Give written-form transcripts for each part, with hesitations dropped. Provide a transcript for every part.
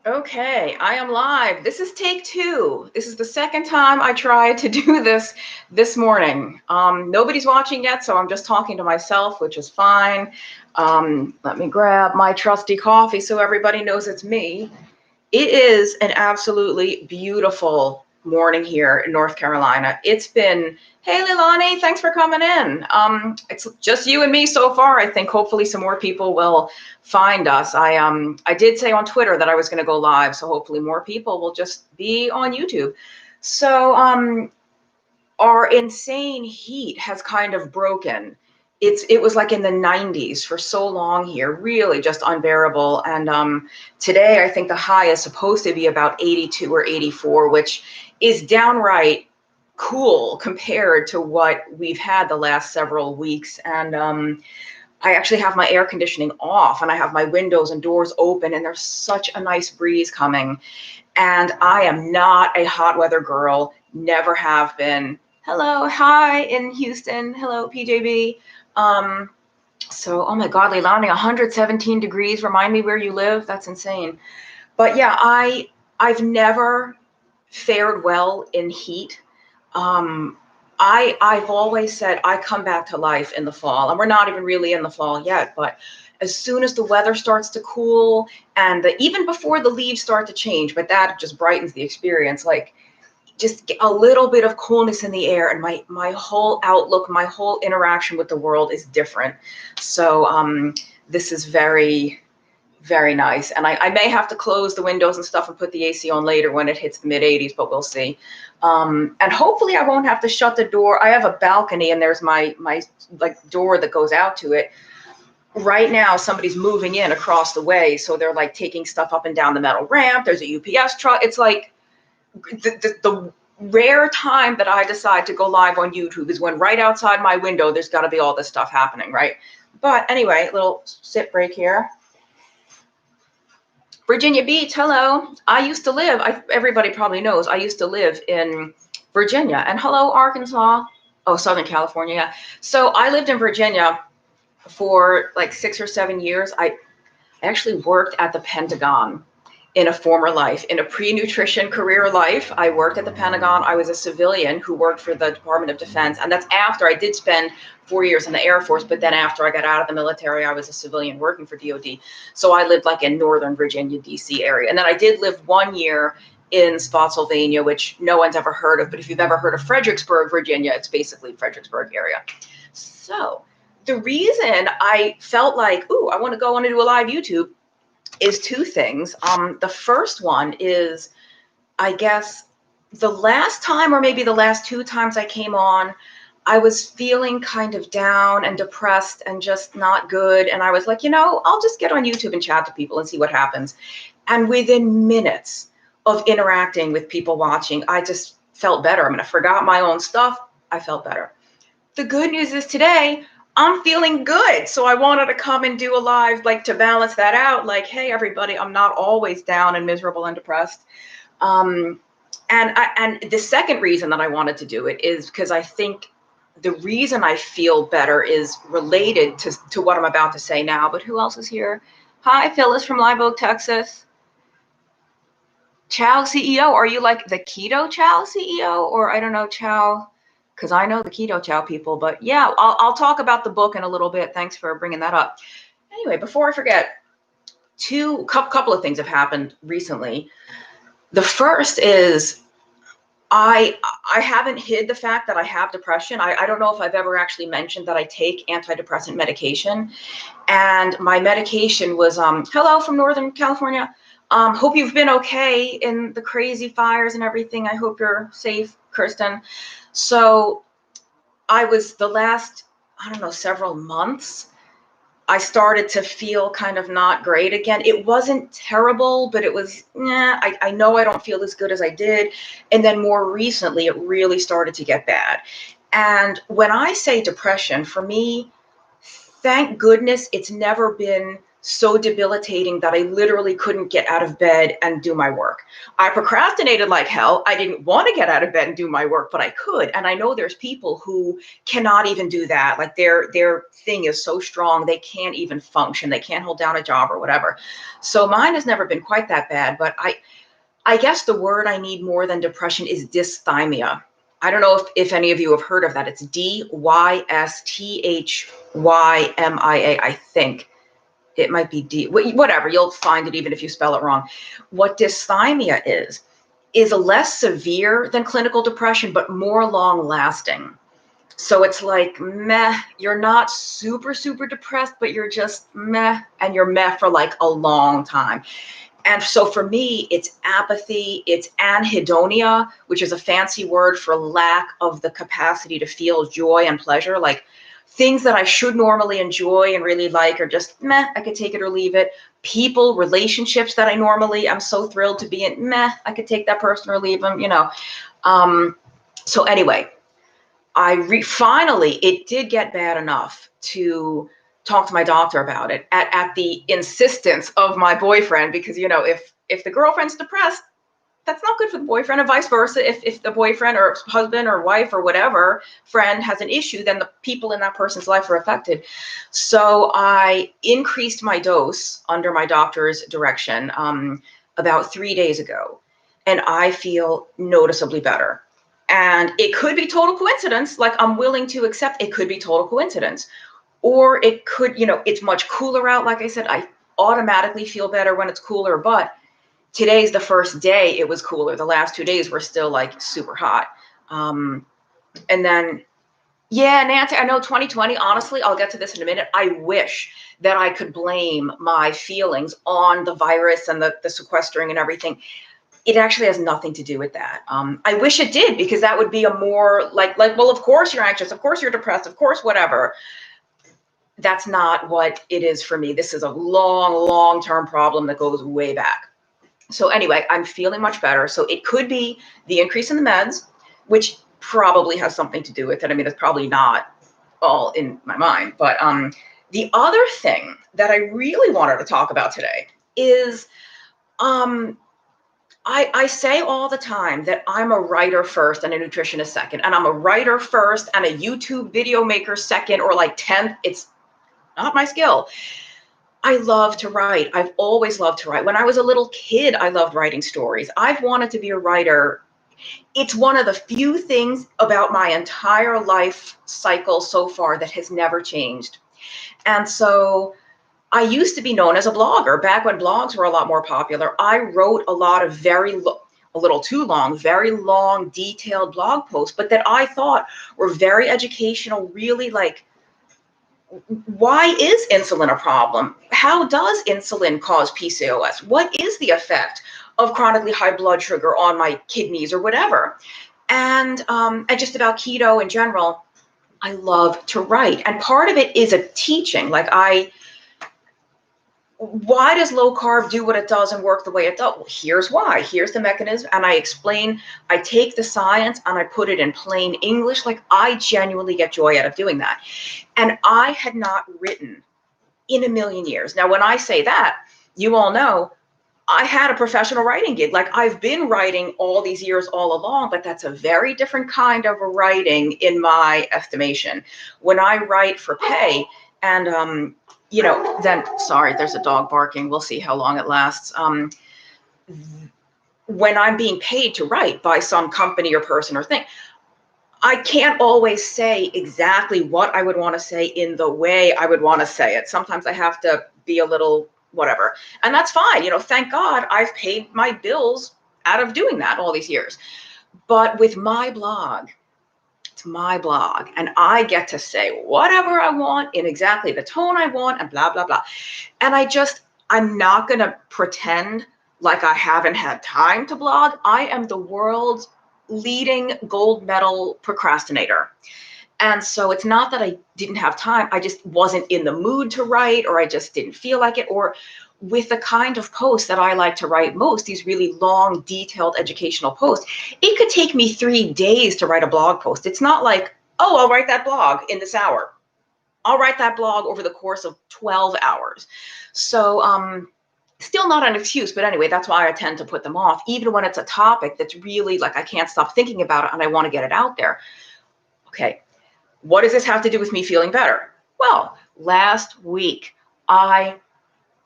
Okay, I am live. This is take two. This is the second time I tried to do this morning. Nobody's watching yet, so I'm just talking to myself, which is fine. Let me grab my trusty coffee so everybody knows it's me. It is an absolutely beautiful morning here in North Carolina. It's been, hey Leilani, thanks for coming in. It's just you and me so far. I think hopefully some more people will find us. I did say on Twitter that I was going to go live, so hopefully more people will just be on YouTube. So our insane heat has kind of broken. It was like in the 90s for so long here, really just unbearable. And today I think the high is supposed to be about 82 or 84, which is downright cool compared to what we've had the last several weeks. And I actually have my air conditioning off and I have my windows and doors open and there's such a nice breeze coming. And I am not a hot weather girl, never have been. Hello, hi in Houston. Hello, PJB. So, oh my God, Leilani, 117 degrees. Remind me where you live. That's insane. But yeah, I've never fared well in heat. I've always said I come back to life in the fall, and we're not even really in the fall yet, but as soon as the weather starts to cool and even before the leaves start to change, but that just brightens the experience, like just a little bit of coolness in the air and my whole outlook, my whole interaction with the world is different. So this is very, very nice. And I may have to close the windows and stuff and put the AC on later when it hits the mid 80s, but we'll see. And hopefully I won't have to shut the door. I have a balcony and there's my like door that goes out to it. Right now somebody's moving in across the way, so they're like taking stuff up and down the metal ramp. There's a UPS truck. It's like the rare time that I decide to go live on YouTube is when right outside my window there's got to be all this stuff happening, right? But anyway, little sit break here. Virginia Beach, hello. I used to live, everybody probably knows, I used to live in Virginia. And hello, Arkansas. Oh, Southern California, yeah. So I lived in Virginia for like 6 or 7 years. I actually worked at the Pentagon in a former life. In a pre-nutrition career life, I worked at the Pentagon. I was a civilian who worked for the Department of Defense. And that's after I did spend 4 years in the Air Force. But then after I got out of the military, I was a civilian working for DOD. So I lived like in Northern Virginia, DC area. And then I did live 1 year in Spotsylvania, which no one's ever heard of. But if you've ever heard of Fredericksburg, Virginia, it's basically Fredericksburg area. So the reason I felt like, ooh, I want to go on and do a live YouTube is two things. The first one is, I guess, the last time or maybe the last 2 times I came on, I was feeling kind of down and depressed and just not good. And I was like, I'll just get on YouTube and chat to people and see what happens. And within minutes of interacting with people watching, I just felt better. I mean, I forgot my own stuff. I felt better. The good news is today, I'm feeling good. So I wanted to come and do a live, like to balance that out. Like, hey, everybody, I'm not always down and miserable and depressed. And the second reason that I wanted to do it is because I think the reason I feel better is related to what I'm about to say now. But who else is here? Hi, Phyllis from Live Oak, Texas. Chow CEO, are you like the Keto Chow CEO? Or I don't know, Chow, because I know the Keto Chow people. But yeah, I'll talk about the book in a little bit. Thanks for bringing that up. Anyway, before I forget, couple of things have happened recently. The first is I haven't hid the fact that I have depression. I don't know if I've ever actually mentioned that I take antidepressant medication. And my medication was, hello from Northern California. Hope you've been okay in the crazy fires and everything. I hope you're safe, Kristen. So I was the last, I don't know, several months, I started to feel kind of not great again. It wasn't terrible, but it was, I know I don't feel as good as I did. And then more recently, it really started to get bad. And when I say depression, for me, thank goodness it's never been so debilitating that I literally couldn't get out of bed and do my work. I procrastinated like hell. I didn't want to get out of bed and do my work, but I could. And I know there's people who cannot even do that. Like their thing is so strong, they can't even function. They can't hold down a job or whatever. So mine has never been quite that bad, but I guess the word I need more than depression is dysthymia. I don't know if any of you have heard of that. It's dysthymia, I think. It might be D, whatever, you'll find it even if you spell it wrong. What dysthymia is less severe than clinical depression, but more long lasting. So it's like, meh, you're not super, super depressed, but you're just meh, and you're meh for like a long time. And so for me, it's apathy, it's anhedonia, which is a fancy word for lack of the capacity to feel joy and pleasure. Like things that I should normally enjoy and really like are just meh, I could take it or leave it. People, relationships that I normally am so thrilled to be in, meh, I could take that person or leave them, So anyway, finally, it did get bad enough to talk to my doctor about it at the insistence of my boyfriend, because, if the girlfriend's depressed, that's not good for the boyfriend, and vice versa. If the boyfriend or husband or wife or whatever friend has an issue, then the people in that person's life are affected. So I increased my dose under my doctor's direction about 3 days ago, and I feel noticeably better. And it could be total coincidence. Like, I'm willing to accept it could be total coincidence. Or it could, it's much cooler out. Like I said, I automatically feel better when it's cooler, but today's the first day it was cooler. The last 2 days were still like super hot. And then, yeah, Nancy, I know 2020, honestly, I'll get to this in a minute. I wish that I could blame my feelings on the virus and the sequestering and everything. It actually has nothing to do with that. I wish it did, because that would be a more like, well, of course you're anxious. Of course you're depressed. Of course, whatever. That's not what it is for me. This is a long-term problem that goes way back. So anyway, I'm feeling much better. So it could be the increase in the meds, which probably has something to do with it. I mean, it's probably not all in my mind. But the other thing that I really wanted to talk about today is I say all the time that I'm a writer first and a nutritionist second. And I'm a writer first and a YouTube video maker second, or like 10th. It's not my skill. I love to write. I've always loved to write. When I was a little kid, I loved writing stories. I've wanted to be a writer. It's one of the few things about my entire life cycle so far that has never changed. And so I used to be known as a blogger. Back when blogs were a lot more popular, I wrote a lot of a little too long, very long, detailed blog posts, but that I thought were very educational, really like, why is insulin a problem? How does insulin cause PCOS? What is the effect of chronically high blood sugar on my kidneys or whatever? And just about keto in general. I love to write. And part of it is a teaching. Like, why does low carb do what it does and work the way it does? Well, here's why. Here's the mechanism. And I explain, I take the science and I put it in plain English. Like, I genuinely get joy out of doing that. And I had not written in a million years. Now, when I say that, you all know I had a professional writing gig. Like, I've been writing all these years all along, but that's a very different kind of a writing in my estimation. When I write for pay, and then, sorry, there's a dog barking. We'll see how long it lasts. When I'm being paid to write by some company or person or thing, I can't always say exactly what I would want to say in the way I would want to say it. Sometimes I have to be a little whatever. And that's fine. Thank God I've paid my bills out of doing that all these years. But with my blog, it's my blog, and I get to say whatever I want in exactly the tone I want and blah, blah, blah. And I'm not going to pretend like I haven't had time to blog. I am the world's leading gold medal procrastinator. And so it's not that I didn't have time. I just wasn't in the mood to write, or I just didn't feel like it, or with the kind of posts that I like to write most, these really long, detailed educational posts, it could take me 3 days to write a blog post. It's not like, oh, I'll write that blog in this hour. I'll write that blog over the course of 12 hours. So, still not an excuse, but anyway, that's why I tend to put them off, even when it's a topic that's really like I can't stop thinking about it and I want to get it out there. Okay, what does this have to do with me feeling better? Well, last week I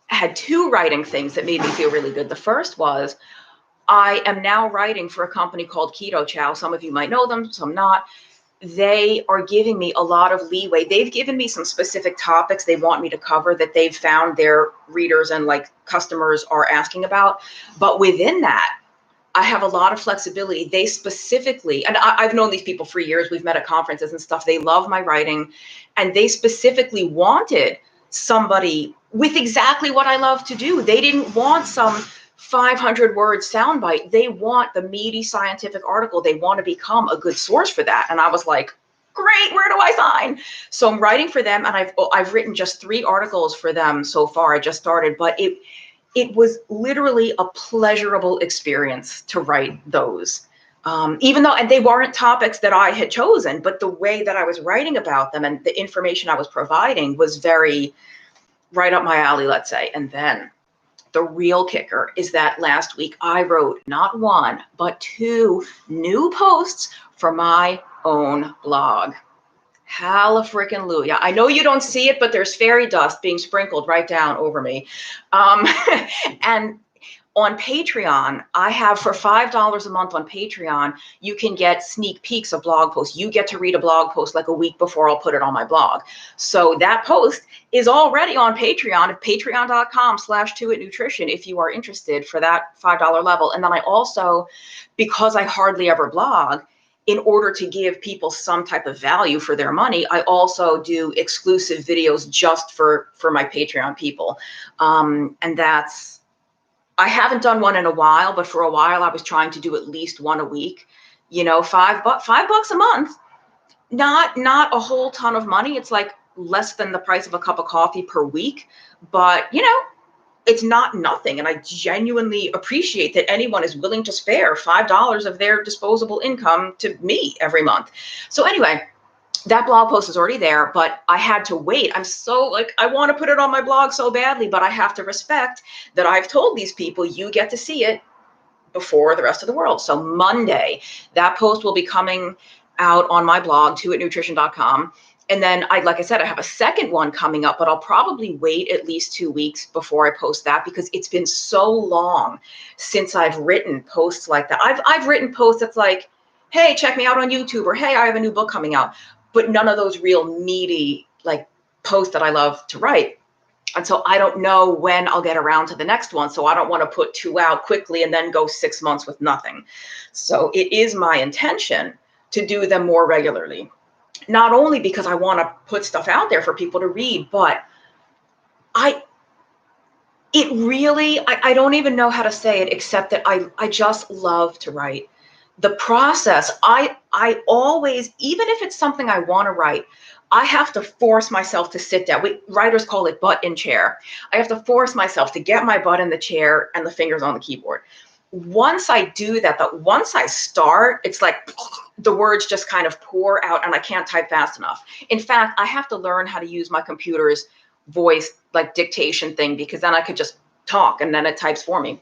had 2 writing things that made me feel really good. The first was I am now writing for a company called Keto. Some of you might know them, some not. They are giving me a lot of leeway. They've given me some specific topics they want me to cover that they've found their readers and like customers are asking about. But within that, I have a lot of flexibility. They specifically, and I've known these people for years. We've met at conferences and stuff. They love my writing, and they specifically wanted somebody with exactly what I love to do. They didn't want some 500 word soundbite. They want the meaty scientific article. They want to become a good source for that. And I was like, great, where do I sign? So I'm writing for them, and I've written just 3 articles for them so far. I just started, but it was literally a pleasurable experience to write those. Even though, and they weren't topics that I had chosen, but the way that I was writing about them and the information I was providing was very right up my alley, let's say. And then the real kicker is that last week I wrote not 1, but 2 new posts for my own blog. Hallelujah. I know you don't see it, but there's fairy dust being sprinkled right down over me. And on Patreon, I have for $5 a month on Patreon, you can get sneak peeks of blog posts. You get to read a blog post like a week before I'll put it on my blog. So that post is already on Patreon at patreon.com/2itnutrition if you are interested for that $5 level. And then I also, because I hardly ever blog, in order to give people some type of value for their money, I also do exclusive videos just for my Patreon people. And that's, I haven't done one in a while, but for a while I was trying to do at least one a week. You know, $5 a month, not a whole ton of money. It's like less than the price of a cup of coffee per week, but you know, it's not nothing. And I genuinely appreciate that anyone is willing to spare $5 of their disposable income to me every month. So anyway, that blog post is already there, but I had to wait. I'm so like, I want to put it on my blog so badly, but I have to respect that I've told these people you get to see it before the rest of the world. So Monday, that post will be coming out on my blog, 2itnutrition.com. And then like I said, I have a second one coming up, but I'll probably wait at least 2 weeks before I post that because it's been so long since I've written posts like that. I've written posts that's like, hey, check me out on YouTube, or hey, I have a new book coming out, but none of those real meaty like posts that I love to write. And so I don't know when I'll get around to the next one. So I don't want to put 2 out quickly and then go 6 months with nothing. So it is my intention to do them more regularly. Not only because I want to put stuff out there for people to read, but I don't even know how to say it except that I just love to write. The process, I always, even if it's something I want to write, I have to force myself to sit down. Writers call it butt in chair. I have to force myself to get my butt in the chair and the fingers on the keyboard. Once I do that, once I start, it's like the words just kind of pour out and I can't type fast enough. In fact, I have to learn how to use my computer's voice like dictation thing because then I could just talk and then it types for me.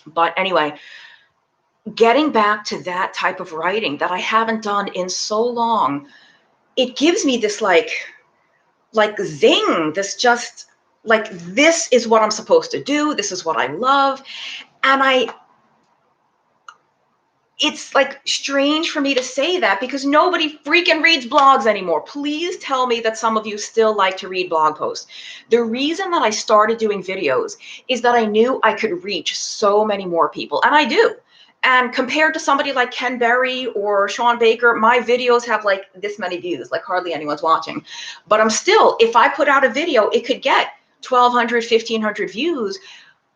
But anyway, getting back to that type of writing that I haven't done in so long, it gives me this like zing, this just like, this is what I'm supposed to do. This is what I love. And it's like strange for me to say that because nobody freaking reads blogs anymore. Please tell me that some of you still like to read blog posts. The reason that I started doing videos is that I knew I could reach so many more people, and I do. And compared to somebody like Ken Berry or Sean Baker, my videos have like this many views, like hardly anyone's watching. But I'm still, if I put out a video, it could get 1,200, 1,500 views.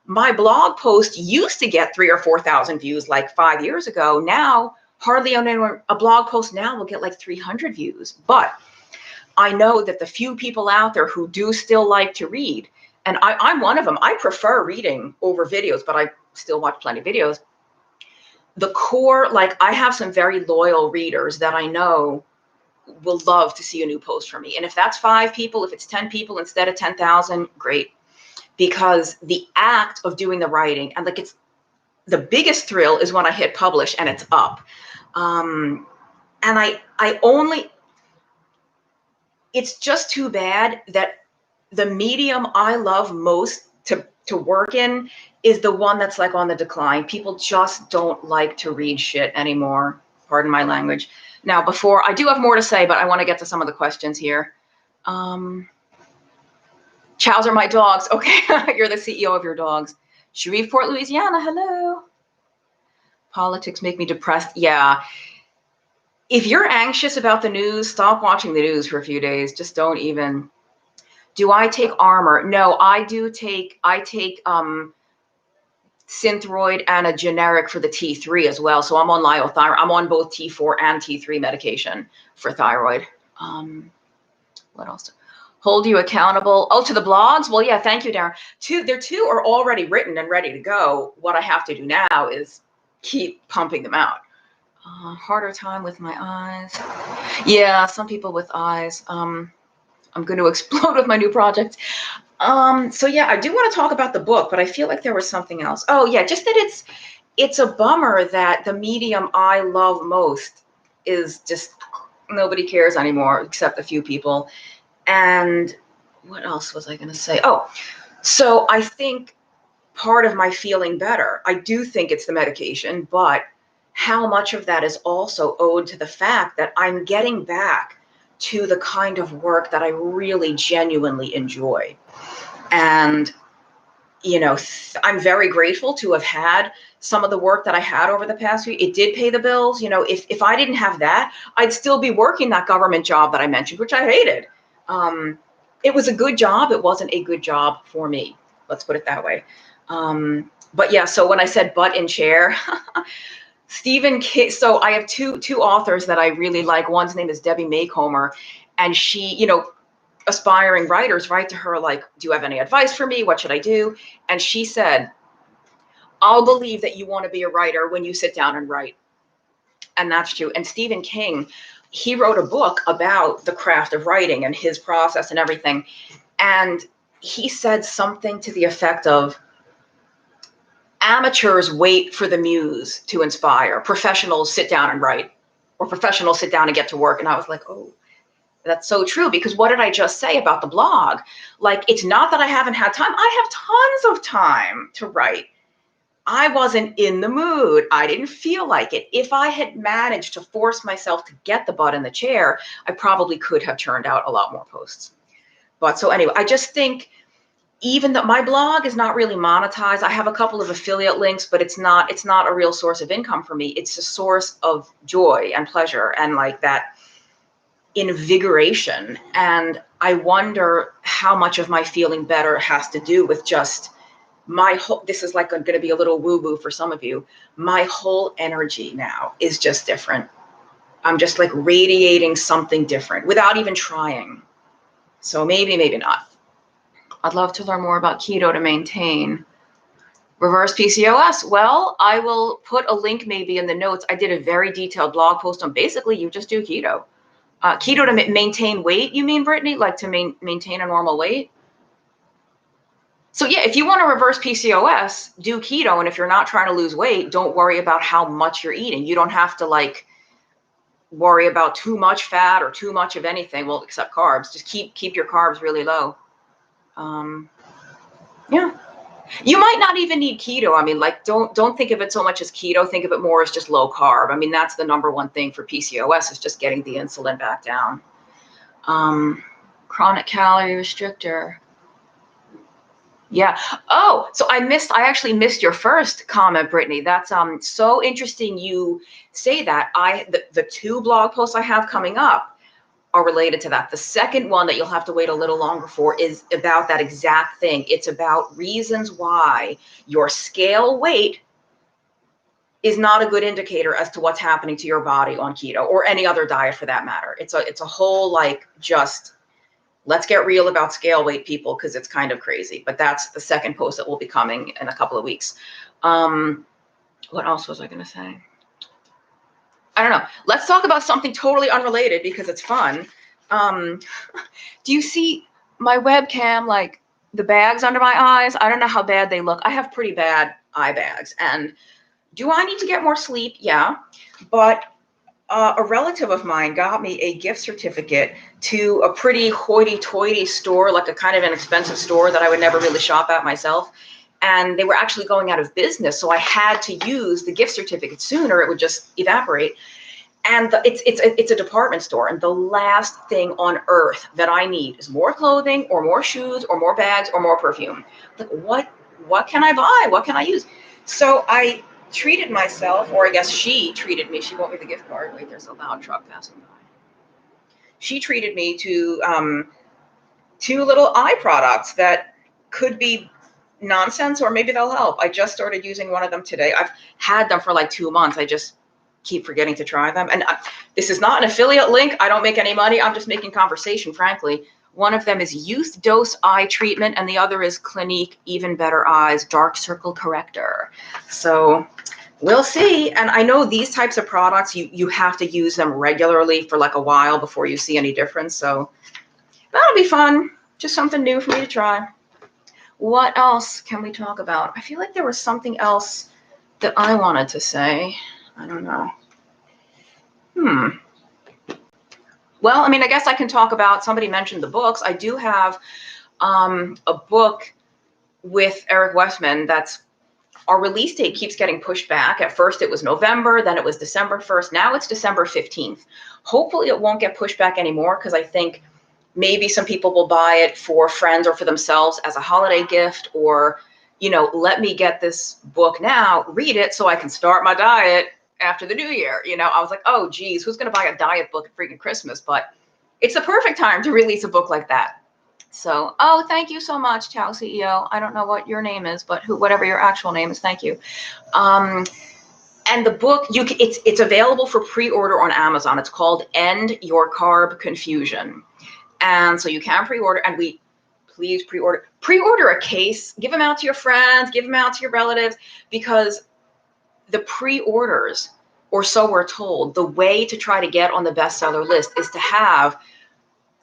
My blog post used to get 3,000 or 4,000 views like 5 years ago. Now, hardly anyone, a blog post now will get like 300 views. But I know that the few people out there who do still like to read, and I'm one of them. I prefer reading over videos, but I still watch plenty of videos. The core, like I have some very loyal readers that I know will love to see a new post from me. And if that's 5 people, if it's 10 people instead of 10,000, great. Because the act of doing the writing, and like, it's the biggest thrill is when I hit publish and it's up. And it's just too bad that the medium I love most to work in is the one that's like on the decline. People just don't like to read shit anymore. Pardon my language. Now, before I do have more to say, but I want to get to some of the questions here. Chows are my dogs. Okay, you're the CEO of your dogs. Shreveport, Louisiana. Hello. Politics make me depressed. Yeah. If you're anxious about the news, stop watching the news for a few days. Just don't even. Do I take armor? No, I take Synthroid and a generic for the T3 as well. So I'm on liothyroid. I'm on both T4 and T3 medication for thyroid. What else? Hold you accountable. Oh, to the blogs? Well, yeah, thank you, Darren. Their 2 are already written and ready to go. What I have to do now is keep pumping them out. Harder time with my eyes. Yeah, some people with eyes. I'm going to explode with my new project. So yeah, I do want to talk about the book, but I feel like there was something else. Oh yeah, just that it's a bummer that the medium I love most is just nobody cares anymore except a few people. And what else was I going to say? Oh, so I think part of my feeling better, I do think it's the medication, but how much of that is also owed to the fact that I'm getting back to the kind of work that I really genuinely enjoy. And, you know, I'm very grateful to have had some of the work that I had over the past week. It did pay the bills. You know, if I didn't have that, I'd still be working that government job that I mentioned, which I hated. It was a good job. It wasn't a good job for me. Let's put it that way. But yeah, so when I said butt in chair, Stephen King. So I have two authors that I really like. One's name is Debbie Macomber, and she, you know, aspiring writers write to her like, do you have any advice for me? What should I do? And she said, I'll believe that you want to be a writer when you sit down and write. And that's true. And Stephen King, he wrote a book about the craft of writing and his process and everything. And he said something to the effect of, amateurs wait for the muse to inspire. Professionals sit down and write, or professionals sit down and get to work. And I was like, oh, that's so true. Because what did I just say about the blog? Like, it's not that I haven't had time. I have tons of time to write. I wasn't in the mood. I didn't feel like it. If I had managed to force myself to get the butt in the chair, I probably could have churned out a lot more posts. But so anyway, I just think, even though my blog is not really monetized, I have a couple of affiliate links, but it's not a real source of income for me. It's a source of joy and pleasure and like that invigoration. And I wonder how much of my feeling better has to do with just my whole, this is like going to be a little woo-woo for some of you. My whole energy now is just different. I'm just like radiating something different without even trying. So maybe not. I'd love to learn more about keto to maintain reverse PCOS. Well, I will put a link maybe in the notes. I did a very detailed blog post on basically you just do keto. Keto to maintain weight, you mean, Brittany? Like to maintain a normal weight? So yeah, if you want to reverse PCOS, do keto. And if you're not trying to lose weight, don't worry about how much you're eating. You don't have to like worry about too much fat or too much of anything. Well, except carbs. Just keep your carbs really low. Yeah, you might not even need keto. I mean, like, don't think of it so much as keto. Think of it more as just low carb. I mean, that's the number one thing for PCOS is just getting the insulin back down. Chronic calorie restrictor. Yeah. Oh, so I actually missed your first comment, Brittany. That's so interesting you say that. The 2 blog posts I have coming up are related to that. The second one that you'll have to wait a little longer for is about that exact thing. It's about reasons why your scale weight is not a good indicator as to what's happening to your body on keto or any other diet for that matter. It's a whole like just let's get real about scale weight, people, because it's kind of crazy. But that's the second post that will be coming in a couple of weeks. What else was I going to say? I don't know. Let's talk about something totally unrelated because it's fun. Um, do you see my webcam, like the bags under my eyes? I don't know how bad they look. I have pretty bad eye bags. And do I need to get more sleep? Yeah. But a relative of mine got me a gift certificate to a pretty hoity-toity store, like a kind of an expensive store that I would never really shop at myself. And they were actually going out of business, so I had to use the gift certificate sooner. It would just evaporate. And it's a department store, and the last thing on earth that I need is more clothing or more shoes or more bags or more perfume. Like, what can I buy? What can I use? So I treated myself, or I guess she treated me. She bought me the gift card. Wait, there's a loud truck passing by. She treated me to 2 little eye products that could be nonsense, or maybe they'll help. I just started using one of them today. I've had them for like 2 months. I just keep forgetting to try them. And this is not an affiliate link. I don't make any money. I'm just making conversation, frankly. One of them is Youth Dose Eye Treatment, and the other is Clinique Even Better Eyes Dark Circle Corrector. So we'll see. And I know these types of products, you have to use them regularly for like a while before you see any difference. So that'll be fun. Just something new for me to try. What else can we talk about? I feel like there was something else that I wanted to say. I don't know. Well, I mean, I guess I can talk about, somebody mentioned the books. I do have a book with Eric Westman that's, our release date keeps getting pushed back. At first it was November, then it was December 1st. Now it's December 15th. Hopefully it won't get pushed back anymore, because I think maybe some people will buy it for friends or for themselves as a holiday gift, or, you know, let me get this book now, read it so I can start my diet after the new year. You know, I was like, oh, geez, who's going to buy a diet book at freaking Christmas? But it's the perfect time to release a book like that. So, oh, thank you so much, Tao CEO. I don't know what your name is, but whatever your actual name is, thank you. And the book, it's available for pre-order on Amazon. It's called End Your Carb Confusion. And so you can pre-order, and please pre-order a case, give them out to your friends, give them out to your relatives, because the pre-orders, or so we're told, the way to try to get on the bestseller list is to have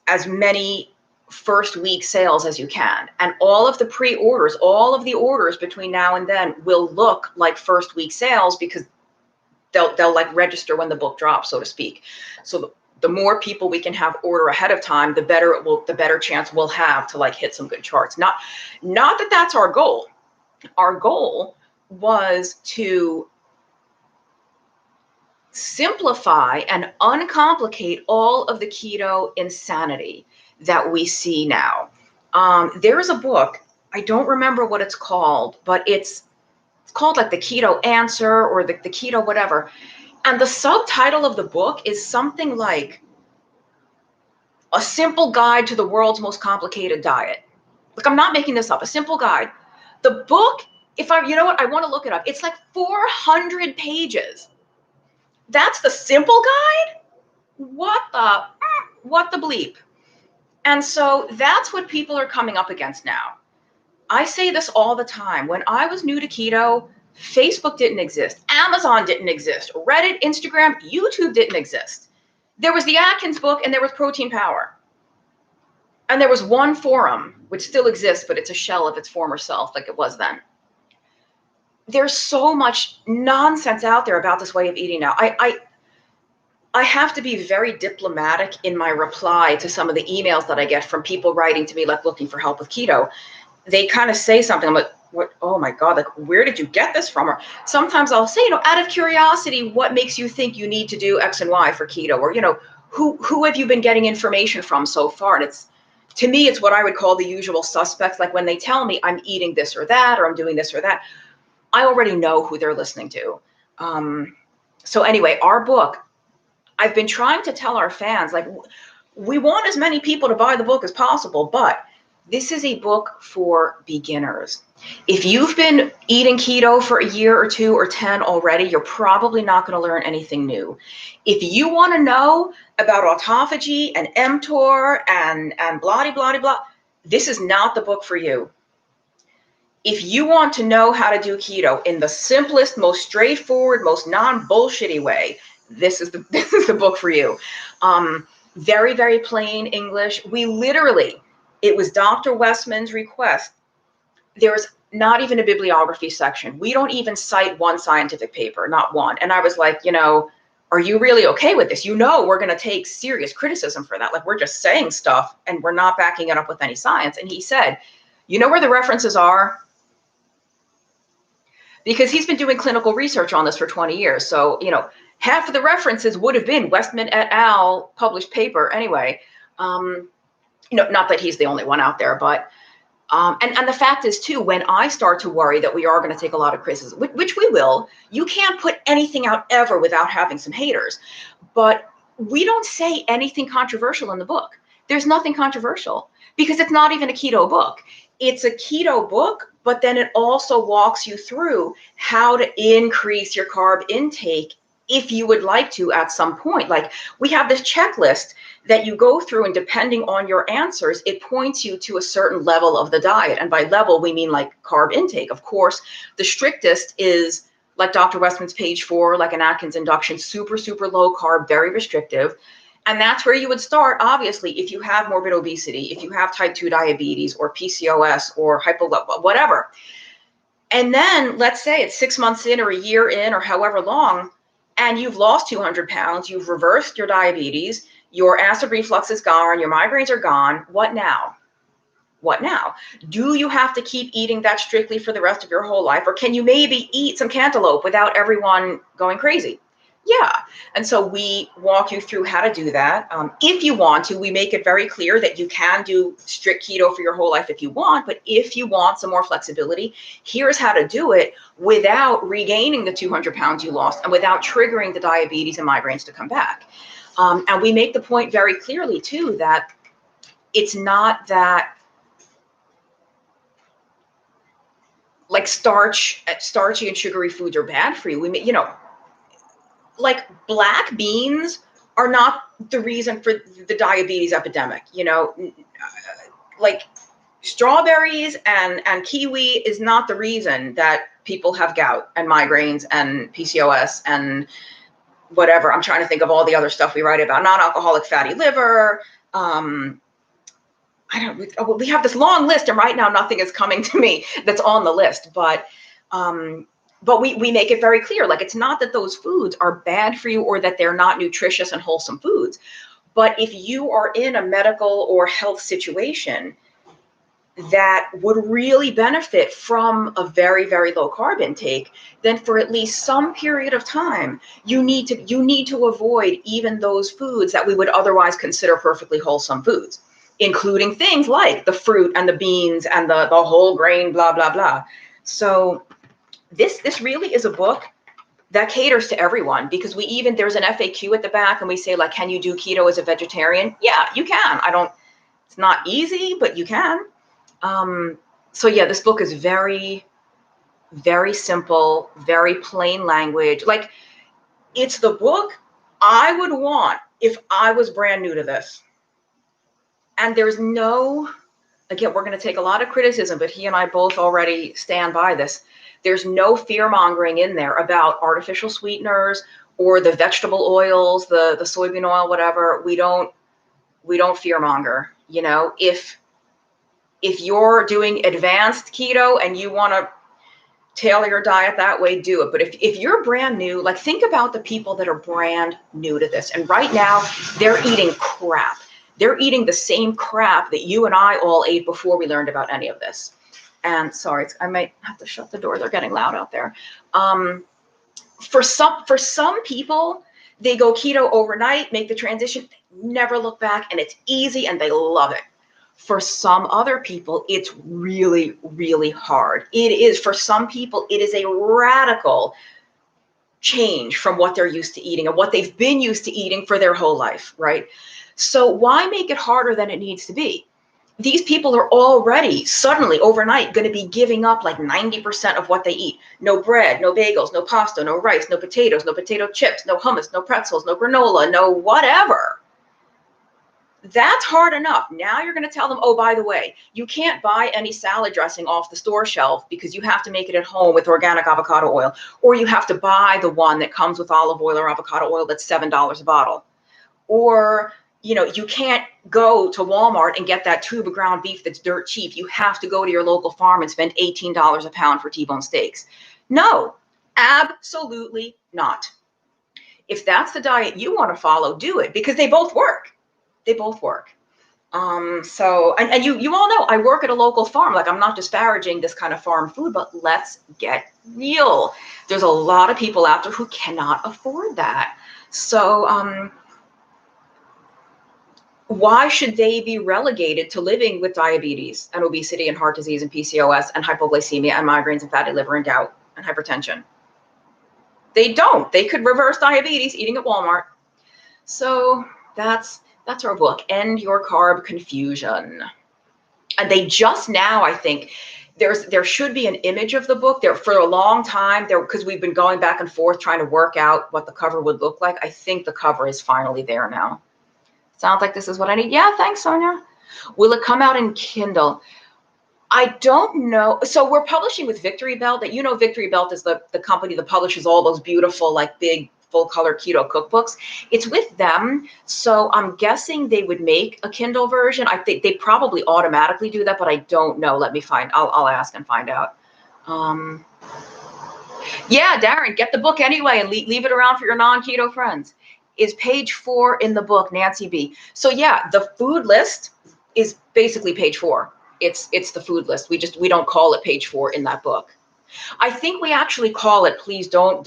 as many first week sales as you can. And all of the pre-orders, all of the orders between now and then will look like first week sales, because they'll like register when the book drops, so to speak. So the more people we can have order ahead of time, the better chance we'll have to like hit some good charts. Not that that's our goal. Our goal was to simplify and uncomplicate all of the keto insanity that we see now. There is a book, I don't remember what it's called, but it's called like the Keto Answer, or the Keto whatever. And the subtitle of the book is something like A Simple Guide to the World's Most Complicated Diet. Like, I'm not making this up, a simple guide. The book, you know what, I want to look it up. It's like 400 pages. That's the simple guide? What the bleep? And so that's what people are coming up against now. I say this all the time. When I was new to keto, Facebook didn't exist. Amazon didn't exist. Reddit, Instagram, YouTube didn't exist. There was the Atkins book, and there was Protein Power. And there was one forum, which still exists, but it's a shell of its former self, like it was then. There's so much nonsense out there about this way of eating now. I have to be very diplomatic in my reply to some of the emails that I get from people writing to me, like looking for help with keto. They kind of say something, I'm like, what? Oh my God, like, where did you get this from? Or sometimes I'll say, out of curiosity, what makes you think you need to do X and Y for keto? Or, who have you been getting information from so far? And to me, it's what I would call the usual suspects. Like when they tell me I'm eating this or that, or I'm doing this or that, I already know who they're listening to. So anyway, our book, I've been trying to tell our fans, like, we want as many people to buy the book as possible, but this is a book for beginners. If you've been eating keto for a year or 2 or 10 already, you're probably not going to learn anything new. If you want to know about autophagy and mTOR and blah, blah, blah, this is not the book for you. If you want to know how to do keto in the simplest, most straightforward, most non-bullshitty way, this is the book for you. Very, very plain English. We literally, it was Dr. Westman's request. There's not even a bibliography section. We don't even cite one scientific paper, not one. And I was like, are you really okay with this? We're going to take serious criticism for that. Like, we're just saying stuff and we're not backing it up with any science. And he said, you know where the references are? Because he's been doing clinical research on this for 20 years. So, half of the references would have been Westman et al. Published paper anyway. Not that he's the only one out there, but and the fact is too, when I start to worry that we are going to take a lot of criticism, which we will, you can't put anything out ever without having some haters. But we don't say anything controversial in the book. There's nothing controversial because it's not even a keto book. It's a keto book, but then it also walks you through how to increase your carb intake if you would like to at some point. Like, we have this checklist that you go through, and depending on your answers, it points you to a certain level of the diet. And by level, we mean like carb intake. Of course, the strictest is like Dr. Westman's page 4, like an Atkins induction, super, super low carb, very restrictive. And that's where you would start, obviously, if you have morbid obesity, if you have type 2 diabetes or PCOS or whatever. And then let's say it's 6 months in or a year in or however long, and you've lost 200 pounds, you've reversed your diabetes, your acid reflux is gone, your migraines are gone. What now? What now? Do you have to keep eating that strictly for the rest of your whole life? Or can you maybe eat some cantaloupe without everyone going crazy? Yeah. And so we walk you through how to do that. If you want to, we make it very clear that you can do strict keto for your whole life if you want. But if you want some more flexibility, here's how to do it without regaining the 200 pounds you lost and without triggering the diabetes and migraines to come back. And we make the point very clearly, too, that it's not that like starchy and sugary foods are bad for you. We make, like black beans are not the reason for the diabetes epidemic, like strawberries and kiwi is not the reason that people have gout and migraines and PCOS and whatever. I'm trying to think of all the other stuff we write about, non-alcoholic fatty liver. We have this long list, and right now nothing is coming to me that's on the list, but we make it very clear, like, it's not that those foods are bad for you or that they're not nutritious and wholesome foods. But if you are in a medical or health situation that would really benefit from a very, very low carb intake, then for at least some period of time, you need to avoid even those foods that we would otherwise consider perfectly wholesome foods, including things like the fruit and the beans and the whole grain, blah, blah, blah. So this really is a book that caters to everyone, because there's an FAQ at the back, and we say, like, can you do keto as a vegetarian? Yeah, you can. It's not easy, but you can. So yeah, this book is very, very simple, very plain language. Like, it's the book I would want if I was brand new to this. And there's again, we're going to take a lot of criticism, but he and I both already stand by this. There's no fear mongering in there about artificial sweeteners or the vegetable oils, the soybean oil, whatever. We don't fear monger. If you're doing advanced keto and you want to tailor your diet that way, do it. But if you're brand new, like, think about the people that are brand new to this. And right now they're eating crap. They're eating the same crap that you and I all ate before we learned about any of this. And sorry, I might have to shut the door. They're getting loud out there. For some people, they go keto overnight, make the transition, never look back, and it's easy and they love it. For some other people, it's really, really hard. It is, for some people, it is a radical change from what they're used to eating and what they've been used to eating for their whole life, right? So why make it harder than it needs to be? These people are already suddenly overnight going to be giving up like 90% of what they eat. No bread, no bagels, no pasta, no rice, no potatoes, no potato chips, no hummus, no pretzels, no granola, no whatever. That's hard enough. Now you're going to tell them, oh, by the way, you can't buy any salad dressing off the store shelf because you have to make it at home with organic avocado oil, or you have to buy the one that comes with olive oil or avocado oil that's $7 a bottle. Or, you can't go to Walmart and get that tube of ground beef that's dirt cheap. You have to go to your local farm and spend $18 a pound for T-bone steaks. No, absolutely not. If that's the diet you want to follow, do it, because they both work. They both work. So, and you all know I work at a local farm. Like, I'm not disparaging this kind of farm food, but let's get real. There's a lot of people out there who cannot afford that. So, why should they be relegated to living with diabetes and obesity and heart disease and PCOS and hypoglycemia and migraines and fatty liver and gout and hypertension? They don't. They could reverse diabetes eating at Walmart. So that's our book, End Your Carb Confusion. And they just now, I think, there should be an image of the book there. For a long time there, because we've been going back and forth trying to work out what the cover would look like. I think the cover is finally there now. Sounds like this is what I need. Yeah, thanks, Sonia. Will it come out in Kindle? I don't know. So we're publishing with Victory Belt. That, Victory Belt is the company that publishes all those beautiful, like, big full color keto cookbooks. It's with them. So I'm guessing they would make a Kindle version. I think they probably automatically do that, but I don't know. Let me find. I'll ask and find out. Yeah, Darren, get the book anyway and leave it around for your non-keto friends. Is page 4 in the book, Nancy B. So yeah, the food list is basically page 4. It's the food list. We don't call it page 4 in that book. I think we actually call it, please don't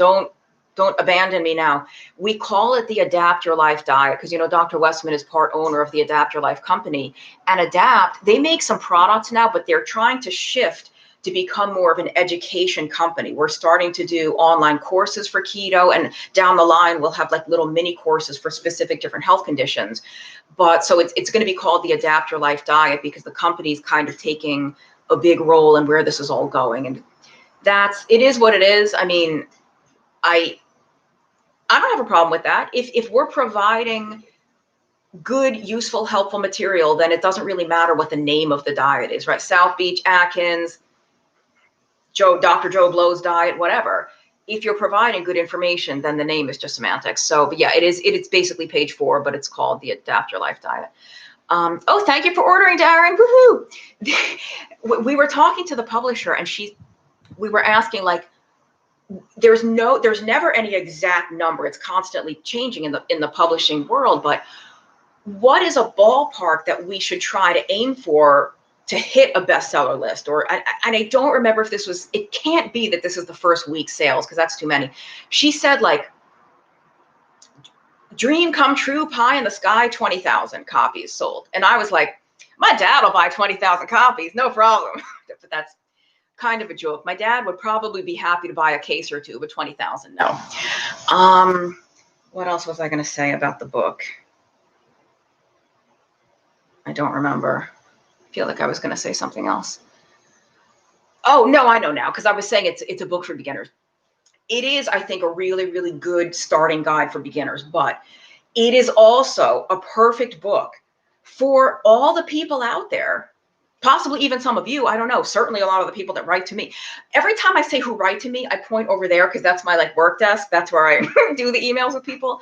abandon me now. We call it the Adapt Your Life Diet because, Dr. Westman is part owner of the Adapt Your Life company. And Adapt, they make some products now, but they're trying to shift to become more of an education company. We're starting to do online courses for keto, and down the line, we'll have like little mini courses for specific different health conditions. But so it's going to be called the Adapt Your Life Diet because the company's kind of taking a big role in where this is all going. And it is what it is. I mean, I don't have a problem with that. If we're providing good, useful, helpful material, then it doesn't really matter what the name of the diet is, right? South Beach, Atkins, Dr. Joe Blow's diet, whatever. If you're providing good information, then the name is just semantics. So, but yeah, it's basically page 4, but it's called the Adapt Your Life Diet. Oh, thank you for ordering, Darren. Woohoo! We were talking to the publisher, and we were asking, like, there's never any exact number. It's constantly changing in the publishing world, but what is a ballpark that we should try to aim for to hit a bestseller list? And I don't remember if it can't be that this is the first week's sales, because that's too many. She said, like, dream come true, pie in the sky, 20,000 copies sold. And I was like, my dad will buy 20,000 copies, no problem. But that's kind of a joke. My dad would probably be happy to buy a case or two, but 20,000, no. What else was I going to say about the book? I don't remember. I feel like I was going to say something else. Oh, no, I know now, because I was saying it's a book for beginners. It is, I think, a really, really good starting guide for beginners, but it is also a perfect book for all the people out there, possibly even some of you, I don't know, certainly a lot of the people that write to me. Every time I say who write to me, I point over there because that's my work desk. That's where I do the emails with people.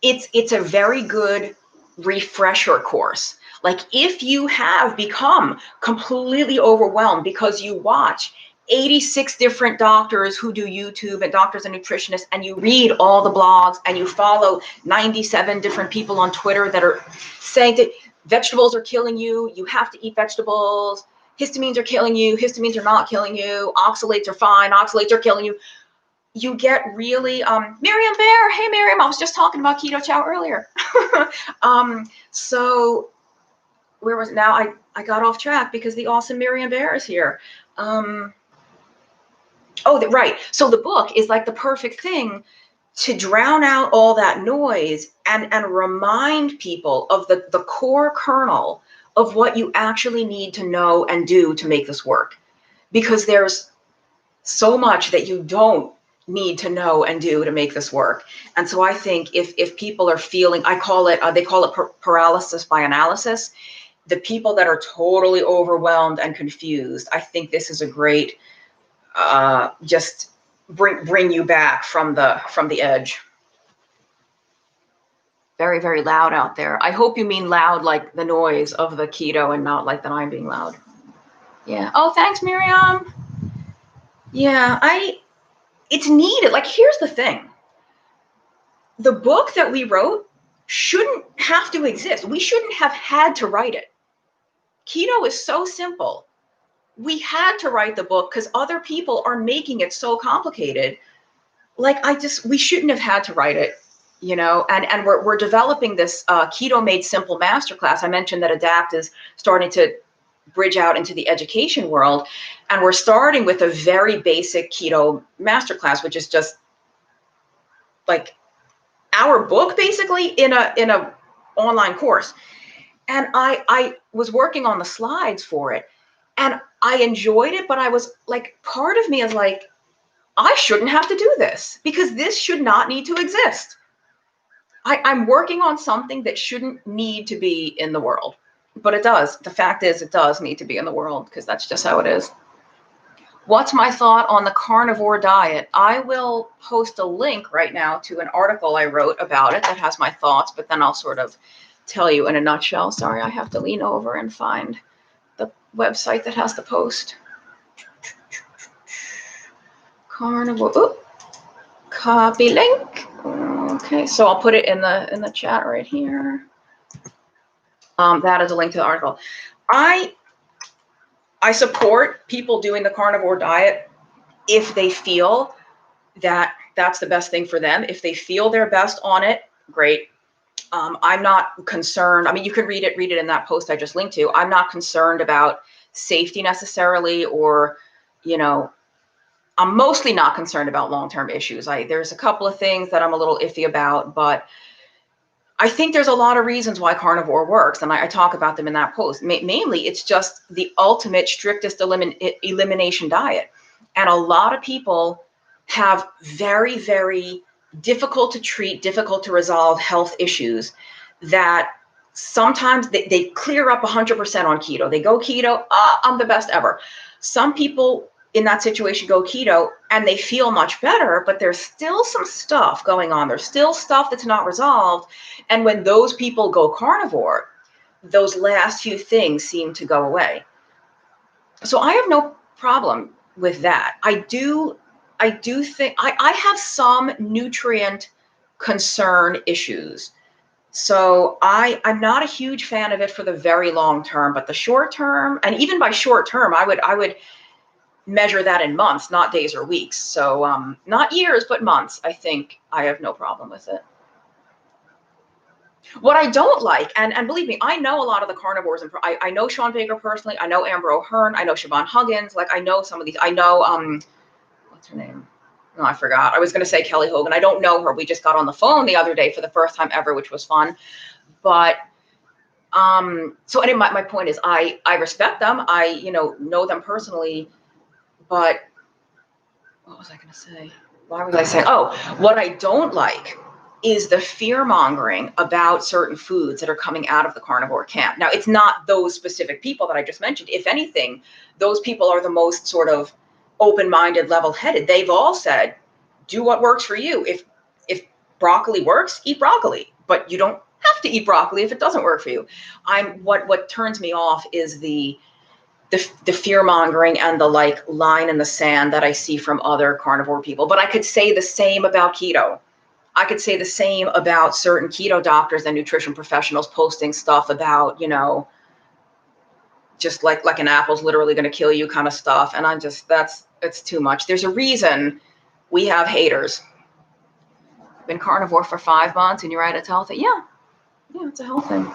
It's a very good refresher course. Like, if you have become completely overwhelmed because you watch 86 different doctors who do YouTube and doctors and nutritionists, and you read all the blogs and you follow 97 different people on Twitter that are saying that vegetables are killing you, you have to eat vegetables, histamines are killing you, histamines are not killing you, oxalates are fine, oxalates are killing you. You get really, Miriam Bear, hey Miriam, I was just talking about Keto Chow earlier. So where was it now? I got off track because the awesome Miriam Bear is here. Right. So the book is like the perfect thing to drown out all that noise and remind people of the core kernel of what you actually need to know and do to make this work. Because there's so much that you don't need to know and do to make this work. And so I think if people are feeling, I call it, they call it paralysis by analysis. The people that are totally overwhelmed and confused, I think this is a great, just bring you back from the edge. Very, very loud out there. I hope you mean loud like the noise of the keto and not like that I'm being loud. Yeah. Oh, thanks, Miriam. Yeah, it's needed. Like, here's the thing. The book that we wrote shouldn't have to exist. We shouldn't have had to write it. Keto is so simple. We had to write the book because other people are making it so complicated. Like, we shouldn't have had to write it, you know, and we're developing this Keto Made Simple masterclass. I mentioned that ADAPT is starting to bridge out into the education world. And we're starting with a very basic keto masterclass, which is just like our book basically in a online course. And I was working on the slides for it and I enjoyed it, but I was like, part of me is like, I shouldn't have to do this because this should not need to exist. I'm working on something that shouldn't need to be in the world, but it does. The fact is, it does need to be in the world because that's just how it is. What's my thought on the carnivore diet? I will post a link right now to an article I wrote about it that has my thoughts, but then I'll sort of tell you in a nutshell. Sorry, I have to lean over and find the website that has the post. Carnivore. Ooh, copy link. Okay, so I'll put it in the chat right here. That is a link to the article. I support people doing the carnivore diet if they feel that that's the best thing for them. If they feel their best on it, great. I'm not concerned. I mean, you could read it in that post I just linked to. I'm not concerned about safety necessarily, or, you know, I'm mostly not concerned about long-term issues. There's a couple of things that I'm a little iffy about, but I think there's a lot of reasons why carnivore works, and I talk about them in that post. Mainly, it's just the ultimate, strictest elimination diet. And a lot of people have very, very difficult to treat, difficult to resolve health issues that sometimes they clear up 100% on keto. They go keto, I'm the best ever. Some people in that situation go keto and they feel much better, but there's still some stuff going on. There's still stuff that's not resolved. And when those people go carnivore, those last few things seem to go away. So I have no problem with that. I do think I have some nutrient concern issues. So I'm not a huge fan of it for the very long term, but the short term, and even by short term, I would measure that in months, not days or weeks. So not years, but months. I think I have no problem with it. What I don't like, and believe me, I know a lot of the carnivores, and I know Sean Baker personally. I know Amber O'Hearn. I know Siobhan Huggins. Like, I know some of these. I know what's her name? No, I forgot. I was going to say Kelly Hogan. I don't know her. We just got on the phone the other day for the first time ever, which was fun. But so anyway, my point is, I respect them. I know them personally. But what was I going to say? Why was I saying? Oh, what I don't like is the fear mongering about certain foods that are coming out of the carnivore camp. Now, it's not those specific people that I just mentioned. If anything, those people are the most sort of open-minded, level-headed. They've all said, do what works for you. If broccoli works, eat broccoli, but you don't have to eat broccoli if it doesn't work for you. What turns me off is the fear mongering and the like line in the sand that I see from other carnivore people. But I could say the same about keto. I could say the same about certain keto doctors and nutrition professionals posting stuff about, just like an apple's literally going to kill you kind of stuff. And it's too much. There's a reason we have haters. Been carnivore for 5 months and you're right, it's healthy. Yeah, it's a health thing.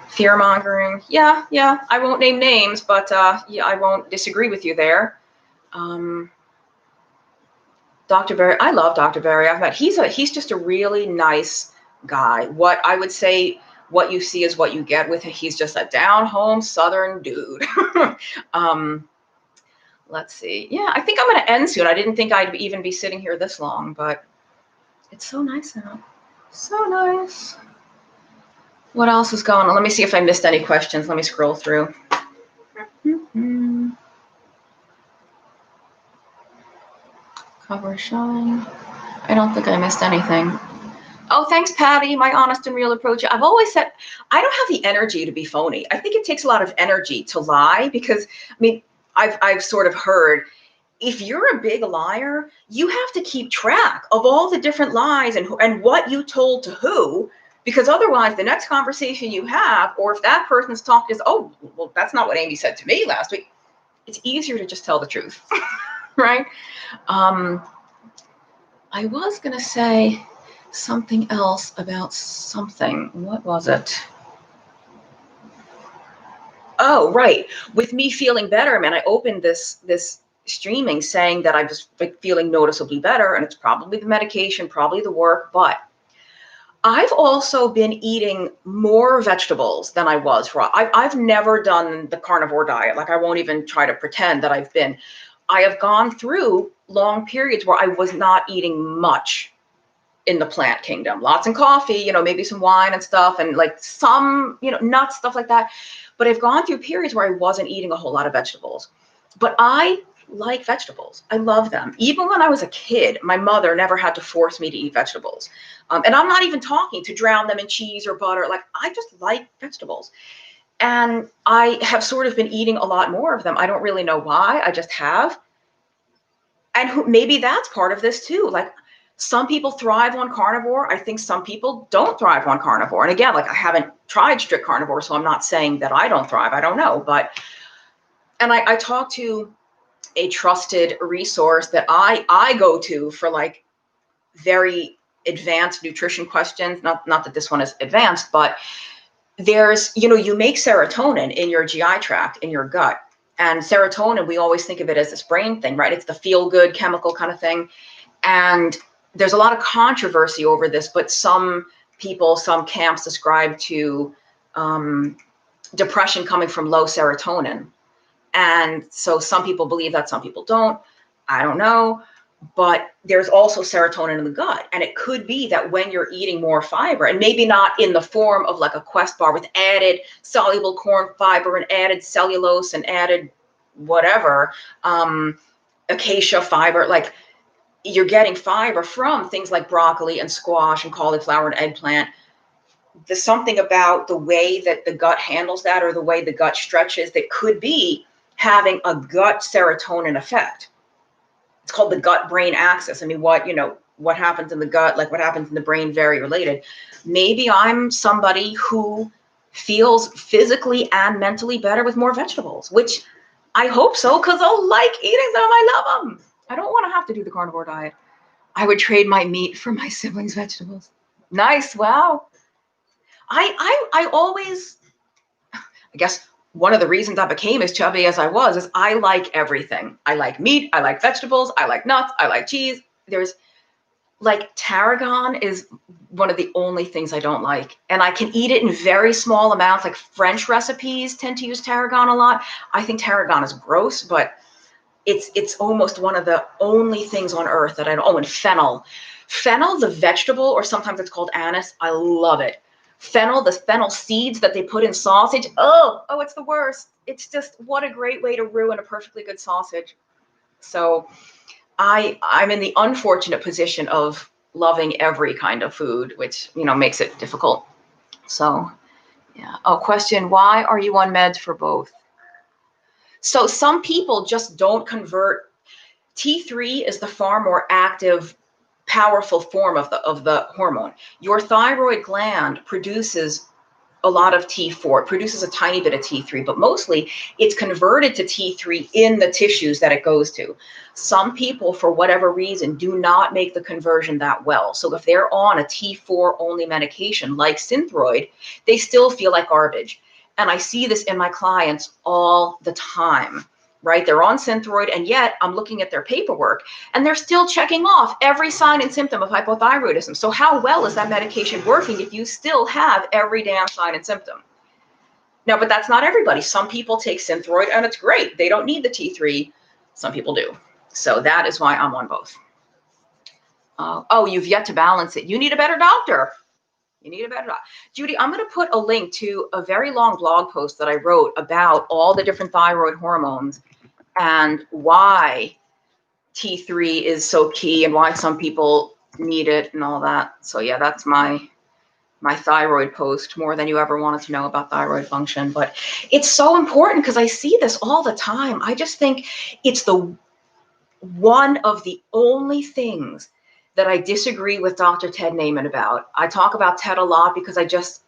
Fear mongering. Yeah. I won't name names, but yeah, I won't disagree with you there. Dr. Berry, I love Dr. Berry. I've met, he's just a really nice guy. What I would say, what you see is what you get with him. He's just a down home Southern dude. Let's see. Yeah, I think I'm going to end soon. I didn't think I'd even be sitting here this long, but it's so nice out. So nice. What else is going on? Let me see if I missed any questions. Let me scroll through. Cover shine. I don't think I missed anything. Oh, thanks, Patty. My honest and real approach. I've always said I don't have the energy to be phony. I think it takes a lot of energy to lie because, I mean, I've sort of heard if you're a big liar, you have to keep track of all the different lies and what you told to who, because otherwise the next conversation you have, or if that person's talk is, oh, well, that's not what Amy said to me last week, it's easier to just tell the truth, right? I was going to say something else about something. What was it? Oh, right. With me feeling better, man, I opened this streaming saying that I was like feeling noticeably better, and it's probably the medication, probably the work, but I've also been eating more vegetables than I was raw. I've never done the carnivore diet. Like, I won't even try to pretend that I've been. I have gone through long periods where I was not eating much in the plant kingdom. Lots of coffee, maybe some wine and stuff, and like some, nuts, stuff like that. But I've gone through periods where I wasn't eating a whole lot of vegetables. But I like vegetables. I love them. Even when I was a kid, my mother never had to force me to eat vegetables. And I'm not even talking to drown them in cheese or butter. Like, I just like vegetables. And I have sort of been eating a lot more of them. I don't really know why. I just have. And maybe that's part of this too. Like, some people thrive on carnivore. I think some people don't thrive on carnivore. And again, like, I haven't tried strict carnivore, so I'm not saying that I don't thrive. I don't know. And I talked to a trusted resource that I go to for like very advanced nutrition questions. Not that this one is advanced, but there's, you make serotonin in your GI tract, in your gut. And serotonin, we always think of it as this brain thing, right? It's the feel-good chemical kind of thing. And there's a lot of controversy over this, but some people, some camps ascribe to depression coming from low serotonin. And so some people believe that, some people don't. I don't know. But there's also serotonin in the gut. And it could be that when you're eating more fiber, and maybe not in the form of like a Quest bar with added soluble corn fiber and added cellulose and added whatever, acacia fiber, like, you're getting fiber from things like broccoli and squash and cauliflower and eggplant. There's something about the way that the gut handles that, or the way the gut stretches, that could be having a gut serotonin effect. It's called the gut-brain axis. I mean, what happens in the gut, like what happens in the brain, very related. Maybe I'm somebody who feels physically and mentally better with more vegetables, which I hope so, because I like eating them. I love them. I don't want to have to do the carnivore diet. I would trade my meat for my siblings' vegetables. Nice. Wow. I always, I guess one of the reasons I became as chubby as I was is I like everything. I like meat. I like vegetables. I like nuts. I like cheese. There's like tarragon is one of the only things I don't like. And I can eat it in very small amounts. Like, French recipes tend to use tarragon a lot. I think tarragon is gross, but it's almost one of the only things on earth that I don't. Oh, and fennel. Fennel, the vegetable, or sometimes it's called anise. I love it. Fennel, the fennel seeds that they put in sausage. Oh, it's the worst. It's just, what a great way to ruin a perfectly good sausage. So I'm in the unfortunate position of loving every kind of food, which, makes it difficult. So, yeah. Oh, question, why are you on meds for both? So some people just don't convert. T3 is the far more active, powerful form of the hormone. Your thyroid gland produces a lot of T4. It produces a tiny bit of T3, but mostly it's converted to T3 in the tissues that it goes to. Some people, for whatever reason, do not make the conversion that well. So if they're on a T4 only medication like Synthroid, they still feel like garbage. And I see this in my clients all the time, right? They're on Synthroid, and yet I'm looking at their paperwork and they're still checking off every sign and symptom of hypothyroidism. So how well is that medication working if you still have every damn sign and symptom? Now, but that's not everybody. Some people take Synthroid and it's great. They don't need the T3. Some people do. So that is why I'm on both. Oh, you've yet to balance it. You need a better doctor. You need a better doctor. Judy, I'm going to put a link to a very long blog post that I wrote about all the different thyroid hormones and why T3 is so key and why some people need it and all that. So yeah, that's my thyroid post, more than you ever wanted to know about thyroid function. But it's so important because I see this all the time. I just think it's the one of the only things that I disagree with Dr. Ted Naiman about. I talk about Ted a lot because I just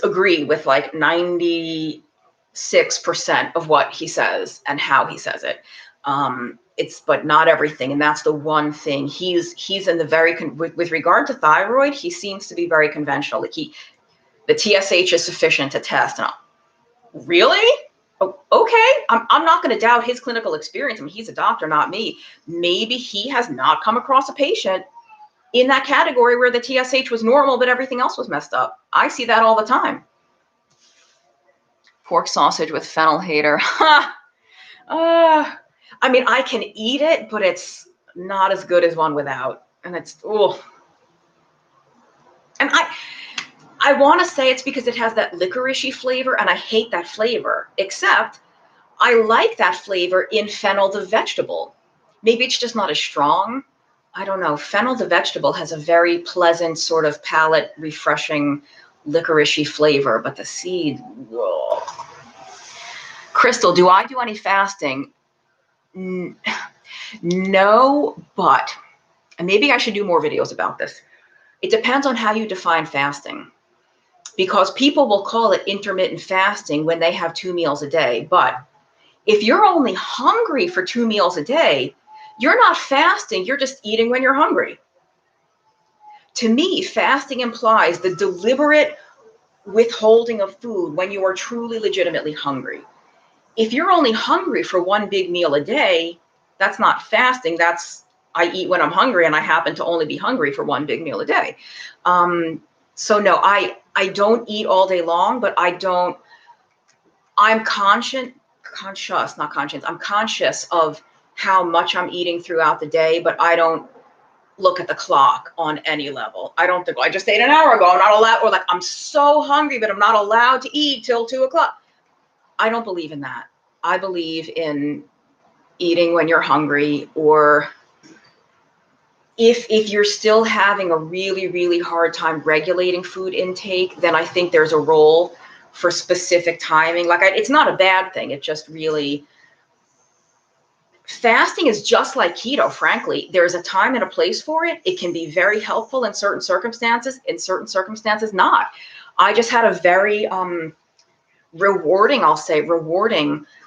agree with like 96% of what he says and how he says it. But not everything. And that's the one thing he's in the very, with regard to thyroid, he seems to be very conventional. Like the TSH is sufficient to test. And really? Oh, okay. I'm not going to doubt his clinical experience. I mean, he's a doctor, not me. Maybe he has not come across a patient in that category where the TSH was normal, but everything else was messed up. I see that all the time. Pork sausage with fennel hater. I mean, I can eat it, but it's not as good as one without. And it's, oh. And I want to say it's because it has that licoricey flavor, and I hate that flavor, except I like that flavor in fennel the vegetable. Maybe it's just not as strong. I don't know. Fennel the vegetable has a very pleasant sort of palate refreshing licoricey flavor, but the seed, whoa. Crystal, do I do any fasting? No, but maybe I should do more videos about this. It depends on how you define fasting, because people will call it intermittent fasting when they have 2 meals a day. But if you're only hungry for 2 meals a day, you're not fasting, you're just eating when you're hungry. To me, fasting implies the deliberate withholding of food when you are truly legitimately hungry. If you're only hungry for 1 big meal a day, that's not fasting. That's I eat when I'm hungry, and I happen to only be hungry for 1 big meal a day. So no, I don't eat all day long, but I'm conscious of how much I'm eating throughout the day, but I don't look at the clock on any level. I don't think, I just ate an hour ago, I'm not allowed, or like, I'm so hungry, but I'm not allowed to eat till 2 o'clock. I don't believe in that. I believe in eating when you're hungry, or if you're still having a really, really hard time regulating food intake, then I think there's a role for specific timing. Like, it's not a bad thing. It just really, fasting is just like keto, frankly. There's a time and a place for it. It can be very helpful in certain circumstances, not. I just had a very rewarding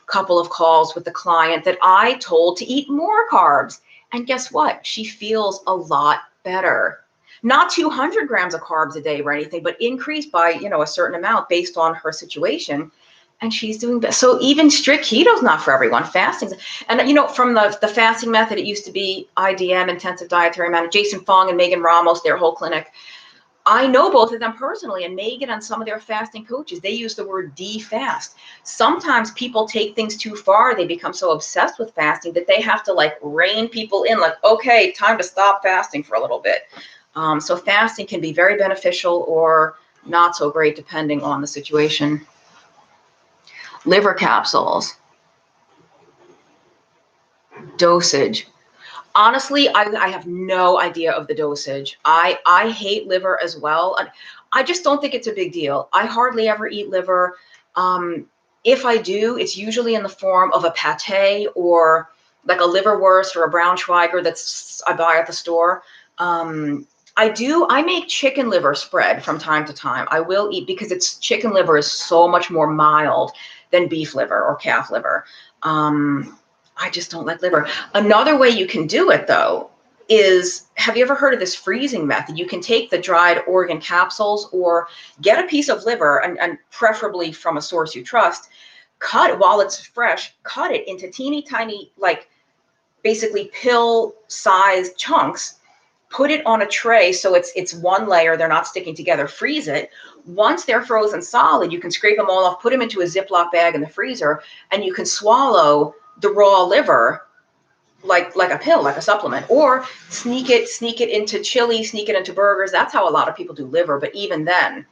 couple of calls with the client that I told to eat more carbs. And guess what? She feels a lot better. Not 200 grams of carbs a day or anything, but increased by, a certain amount based on her situation. And she's doing best. So even strict keto is not for everyone. Fasting, and from the fasting method, it used to be IDM, intensive dietary method. Jason Fong and Megan Ramos, their whole clinic. I know both of them personally, and Megan and some of their fasting coaches, they use the word de-fast. Sometimes people take things too far. They become so obsessed with fasting that they have to like rein people in, like, okay, time to stop fasting for a little bit. So fasting can be very beneficial or not so great depending on the situation. Liver capsules. Dosage. Honestly, I have no idea of the dosage. I hate liver as well. I just don't think it's a big deal. I hardly ever eat liver. If I do, it's usually in the form of a pate or like a liverwurst or a Braunschweiger I buy at the store. I make chicken liver spread from time to time. I will eat, because chicken liver is so much more mild than beef liver or calf liver. I just don't like liver. Another way you can do it, though, is, have you ever heard of this freezing method? You can take the dried organ capsules or get a piece of liver, and preferably from a source you trust, cut it while it's fresh, cut it into teeny tiny, like basically pill-sized chunks, put it on a tray so it's one layer, they're not sticking together, freeze it. Once they're frozen solid, you can scrape them all off, put them into a Ziploc bag in the freezer, and you can swallow the raw liver like a pill, like a supplement, or sneak it into chili, sneak it into burgers. That's how a lot of people do liver. But even then,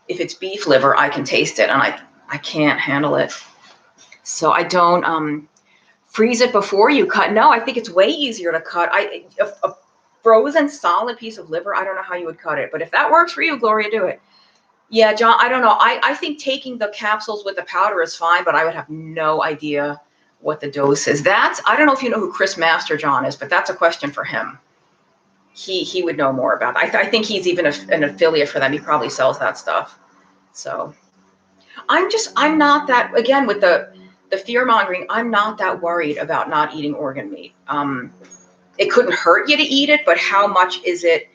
if it's beef liver, I can taste it, and I can't handle it. So I don't freeze it before you cut. No, I think it's way easier to cut. A frozen solid piece of liver, I don't know how you would cut it, but if that works for you, Gloria, do it. Yeah, John, I don't know. I think taking the capsules with the powder is fine, but I would have no idea what the dose is. I don't know if you know who Chris Master John is, but that's a question for him. He would know more about it. I think he's even an affiliate for them. He probably sells that stuff. So I'm not that, again, with the fear mongering, I'm not that worried about not eating organ meat. It couldn't hurt you to eat it, but how much is it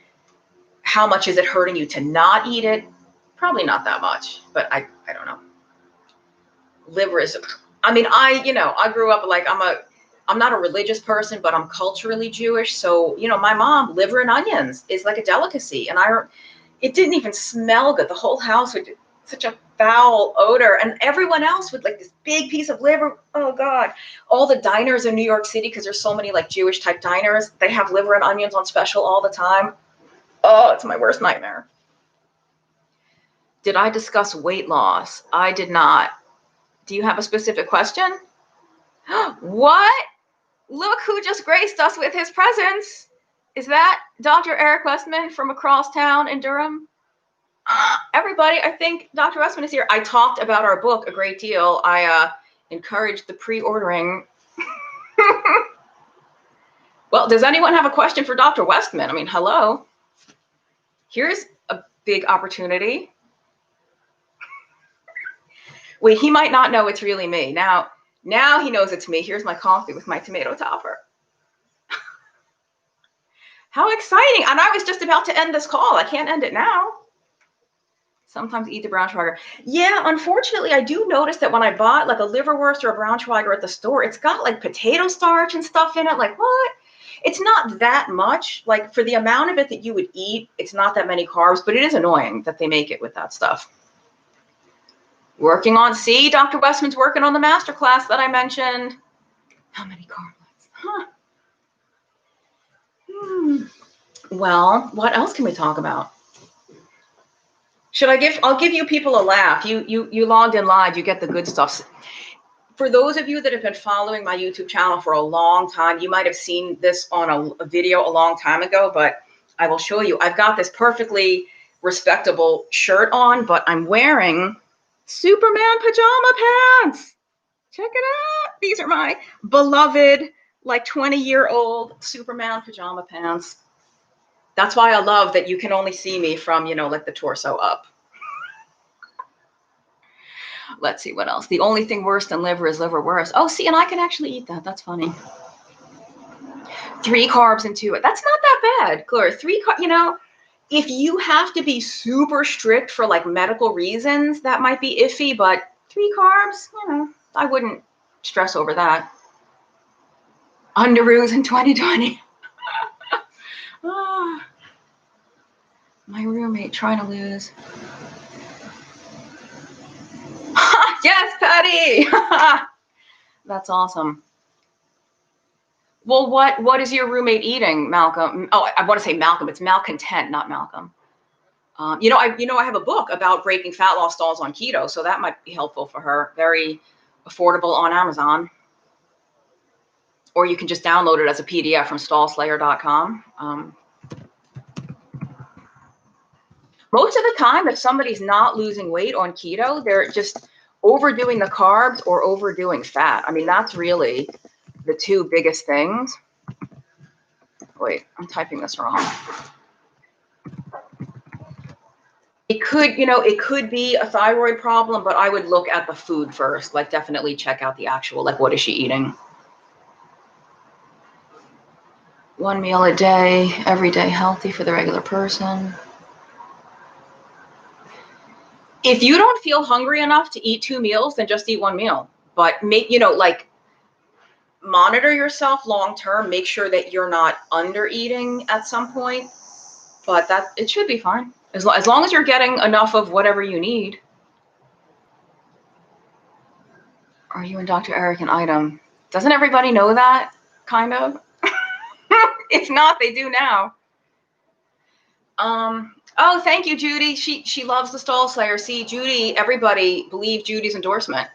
hurting you to not eat it? Probably not that much, but I don't know. Liver is, I mean, I grew up like, I'm not a religious person, but I'm culturally Jewish. So, my mom, liver and onions is like a delicacy. And it didn't even smell good. The whole house would such a foul odor, and everyone else with like this big piece of liver. Oh God. All the diners in New York City, because there's so many like Jewish type diners, they have liver and onions on special all the time. Oh, it's my worst nightmare. Did I discuss weight loss? I did not. Do you have a specific question? What? Look who just graced us with his presence. Is that Dr. Eric Westman from across town in Durham? Everybody, I think Dr. Westman is here. I talked about our book a great deal. I encouraged the pre-ordering. Well, does anyone have a question for Dr. Westman? I mean, hello. Here's a big opportunity. Wait, he might not know it's really me. Now he knows it's me. Here's my coffee with my tomato topper. How exciting. And I was just about to end this call. I can't end it now. Sometimes eat the Braunschweiger. Yeah, unfortunately, I do notice that when I bought like a liverwurst or a Braunschweiger at the store, it's got like potato starch and stuff in it. Like, what? It's not that much. Like, for the amount of it that you would eat, it's not that many carbs, but it is annoying that they make it with that stuff. See, Dr. Westman's working on the masterclass that I mentioned. How many carbs? Huh. Well, what else can we talk about? I'll give you people a laugh. You logged in live, you get the good stuff. For those of you that have been following my YouTube channel for a long time, you might have seen this on a video a long time ago, but I will show you. I've got this perfectly respectable shirt on, but I'm wearing Superman pajama pants. Check it out. These are my beloved, like 20-year-old Superman pajama pants. That's why I love that you can only see me from, like the torso up. Let's see what else. The only thing worse than liver is liverwurst. Oh, see, and I can actually eat that. That's funny. 3 carbs and 2. That's not that bad, Gloria. 3 carbs, if you have to be super strict for like medical reasons, that might be iffy, but 3 carbs, I wouldn't stress over that. Underoos in 2020. My roommate trying to lose. Yes, Patty. That's awesome. Well, what is your roommate eating, Malcolm? Oh, I want to say Malcolm. It's malcontent, not Malcolm. I have a book about breaking fat loss stalls on keto, so that might be helpful for her. Very affordable on Amazon. Or you can just download it as a PDF from stallslayer.com. Most of the time, if somebody's not losing weight on keto, they're just overdoing the carbs or overdoing fat. I mean, that's really the 2 biggest things. Wait, I'm typing this wrong. It could be a thyroid problem, but I would look at the food first. Like, definitely check out the actual, like, what is she eating? 1 meal a day, every day, healthy for the regular person. If you don't feel hungry enough to eat 2 meals, then just eat 1 meal. But make, monitor yourself long-term. Make sure that you're not under eating at some point, but that it should be fine. As long as you're getting enough of whatever you need. Are you and Dr. Eric an item? Doesn't everybody know that, kind of? If not, they do now. Oh, thank you, Judy. She loves the Stall Slayer. See, Judy, everybody believe Judy's endorsement.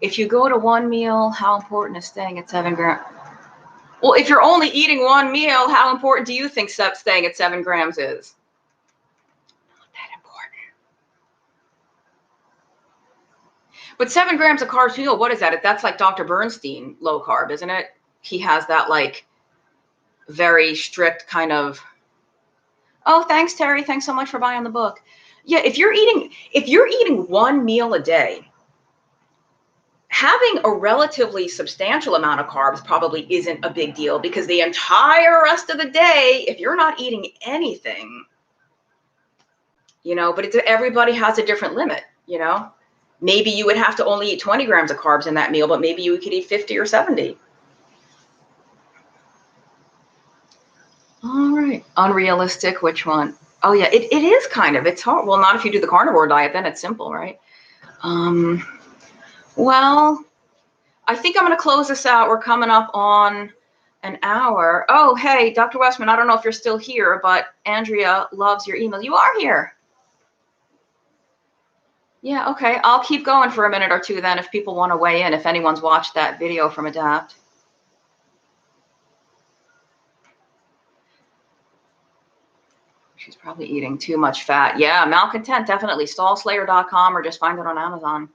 If you go to one meal, how important is staying at 7 grams? Well, if you're only eating one meal, how important do you think staying at 7 grams is? Not that important. But 7 grams of carbs per meal, what is that? That's like Dr. Bernstein low carb, isn't it? He has that like very strict kind of. Oh, thanks, Terry. Thanks so much for buying the book. Yeah, if you're eating one meal a day, having a relatively substantial amount of carbs probably isn't a big deal, because the entire rest of the day, if you're not eating anything, but everybody has a different limit, Maybe you would have to only eat 20 grams of carbs in that meal, but maybe you could eat 50 or 70. All right. Unrealistic, which one? Oh, yeah, it is kind of. It's hard. Well, not if you do the carnivore diet, then it's simple, right? Well, I think I'm going to close this out. We're coming up on an hour. Oh, hey, Dr. Westman, I don't know if you're still here, but Andrea loves your email. You are here. Yeah, okay. I'll keep going for a minute or two then if people want to weigh in, if anyone's watched that video from Adapt. She's probably eating too much fat. Yeah, malcontent, definitely. Stallslayer.com, or just find it on Amazon.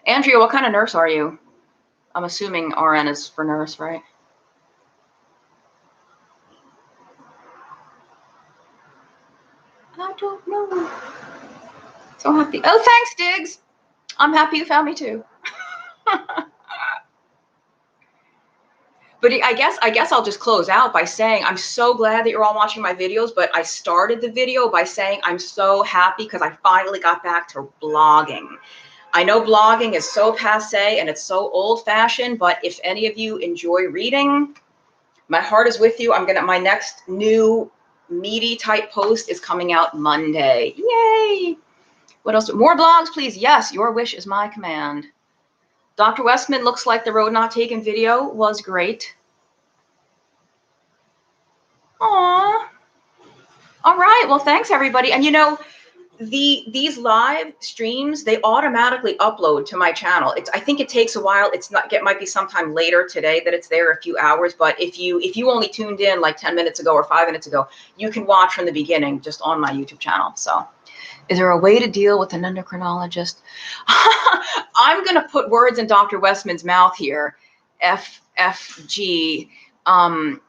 Andrea, what kind of nurse are you? I'm assuming RN is for nurse, right? I don't know. So happy. Oh, thanks, Diggs. I'm happy you found me too. But I guess I'll just close out by saying I'm so glad that you're all watching my videos, but I started the video by saying I'm so happy because I finally got back to blogging. I know blogging is so passé and it's so old-fashioned, but if any of you enjoy reading, my heart is with you. My next new meaty type post is coming out Monday. Yay! What else? More blogs, please. Yes, your wish is my command. Dr. Westman, looks like the Road Not Taken video was great. Aw. All right. Well, thanks, everybody. And these live streams, they automatically upload to my channel. I think it takes a while. It might be sometime later today that it's there, a few hours. But if you only tuned in like 10 minutes ago or 5 minutes ago, you can watch from the beginning just on my YouTube channel. So is there a way to deal with an endocrinologist? I'm going to put words in Dr. Westman's mouth here. FFG. I'll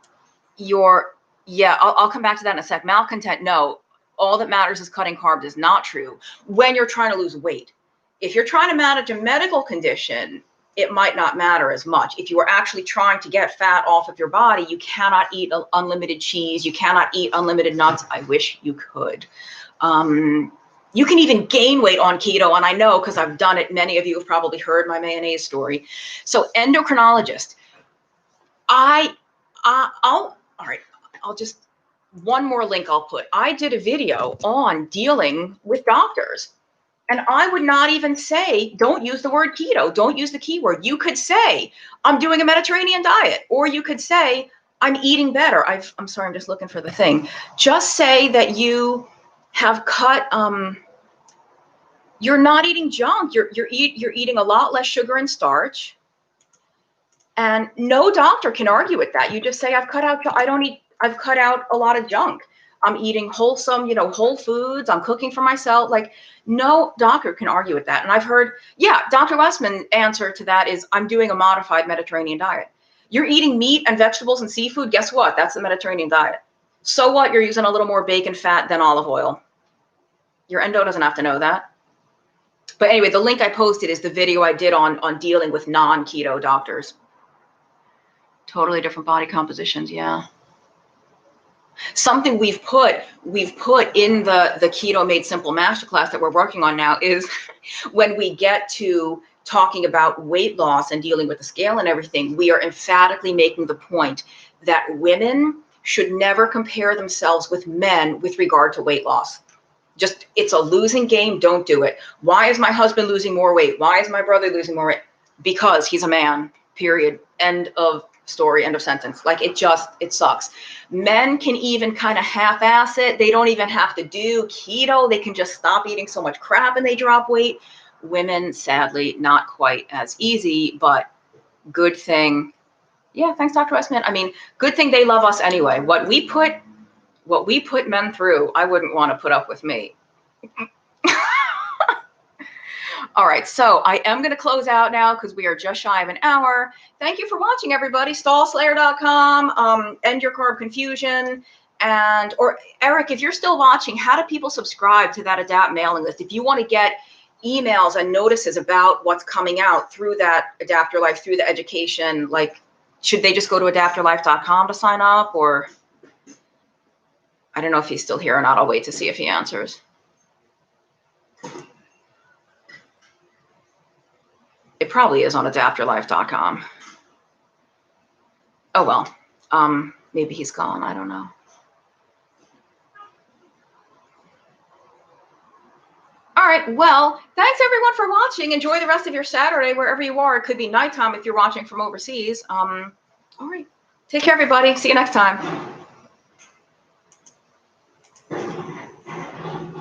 come back to that in a sec. Malcontent, no. All that matters is cutting carbs is not true when you're trying to lose weight. If you're trying to manage a medical condition, it might not matter as much. If you are actually trying to get fat off of your body, you cannot eat unlimited cheese. You cannot eat unlimited nuts. I wish you could. You can even gain weight on keto, and I know because I've done it. Many of you have probably heard my mayonnaise story. So endocrinologist, all right, I'll just, one more link I'll put. I did a video on dealing with doctors, and I would not even say, don't use the word keto. Don't use the keyword. You could say, I'm doing a Mediterranean diet, or you could say, I'm eating better. I'm sorry, I'm just looking for the thing. Just say that you have cut, you're not eating junk. You're eating a lot less sugar and starch. And no doctor can argue with that. You just say, I've cut out a lot of junk. I'm eating wholesome, whole foods. I'm cooking for myself. Like, no doctor can argue with that. And I've heard, Dr. Westman's answer to that is, I'm doing a modified Mediterranean diet. You're eating meat and vegetables and seafood. Guess what? That's the Mediterranean diet. So what? You're using a little more bacon fat than olive oil. Your endo doesn't have to know that. But anyway, the link I posted is the video I did on dealing with non-keto doctors. Totally different body compositions, yeah. Something we've put in the Keto Made Simple masterclass that we're working on now is when we get to talking about weight loss and dealing with the scale and everything, we are emphatically making the point that women should never compare themselves with men with regard to weight loss. Just, it's a losing game. Don't do it. Why is my husband losing more weight? Why is my brother losing more weight? Because he's a man, period. End of story, end of sentence. Like, it sucks. Men can even kind of half-ass it. They don't even have to do keto. They can just stop eating so much crap and they drop weight. Women, sadly, not quite as easy, but good thing. Yeah, thanks, Dr. Westman. I mean, good thing they love us anyway. What we put men through, I wouldn't want to put up with me. All right, so I am going to close out now because we are just shy of an hour. Thank you for watching, everybody. Stallslayer.com, End Your Carb Confusion. And, or Eric, if you're still watching, how do people subscribe to that ADAPT mailing list? If you want to get emails and notices about what's coming out through that Adapt Your Life, through the education, like, should they just go to adaptyourlife.com to sign up? Or I don't know if he's still here or not. I'll wait to see if he answers. It probably is on adaptyourlife.com. Oh, well, maybe he's gone. I don't know. All right. Well, thanks everyone for watching. Enjoy the rest of your Saturday, wherever you are. It could be nighttime if you're watching from overseas. All right. Take care, everybody. See you next time.